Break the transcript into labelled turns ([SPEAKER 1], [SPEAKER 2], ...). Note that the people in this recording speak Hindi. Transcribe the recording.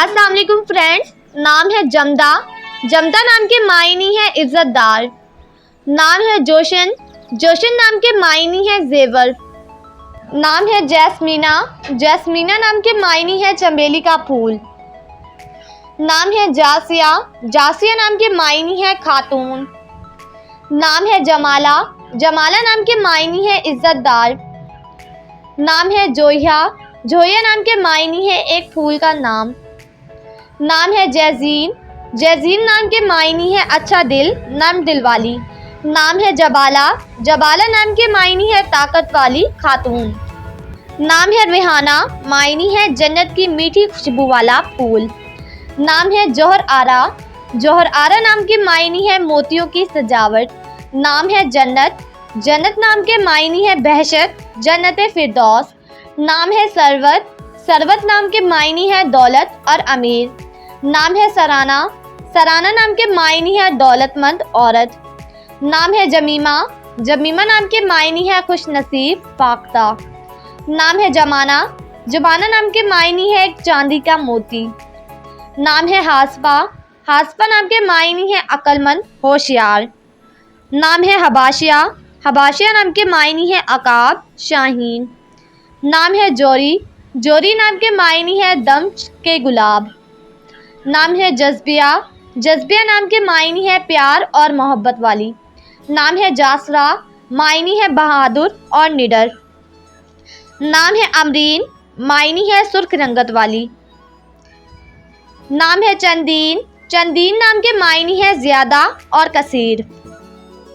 [SPEAKER 1] अस्सलाम वालेकुम फ्रेंड्स। नाम है जमदा। जमदा नाम के मायने है इज्जतदार। नाम है जोशन। जोशन नाम के मायने है जेवर। नाम है जैस्मीना। जैस्मीना नाम के मायने है चमेली का फूल। नाम है जासिया। जासिया नाम के मायने है खातून। नाम है जमाला। जमाला नाम के मायने है इज्जतदार। नाम है जोहिया। जोहिया नाम के मायने है एक फूल का नाम। नाम है जैजीन। जैजीन नाम के मायने है अच्छा दिल, नर्म दिल वाली। नाम है जबाला। जबाला नाम के मायने है ताकत वाली खातून। नाम है रिहाना। मायने है जन्नत की मीठी खुशबू वाला फूल। नाम है जौहर आरा। जौहर आरा नाम के मायने है मोतियों की सजावट। नाम है जन्नत। जन्नत नाम के मायने है बहशत, जन्नत फिरदौस। नाम है सरवत। सरवत नाम के मायने है दौलत और अमीर। नाम है सराना। सराना नाम के मायने है दौलतमंद औरत। नाम है जमीमा। जमीमा नाम के मायने है खुश नसीब, फाख्ता। नाम है जमाना। जमाना नाम के मायने है एक चांदी का मोती। नाम है हासपा। हासपा नाम के मायने है अक्लमंद, होशियार। नाम है हबाशिया। हबाशिया नाम के मायने है अकाब, शाहीन। नाम है जोरी। जोरी नाम के मायने है दम के गुलाब। नाम है जज्बिया। जज्बिया नाम के मायने है प्यार और मोहब्बत वाली। नाम है जासरा। मायने है बहादुर और निडर। नाम है अमरीन। मायने है सुर्ख रंगत वाली। नाम है चंदीन। चंदीन नाम के मायने है ज्यादा और कसीर।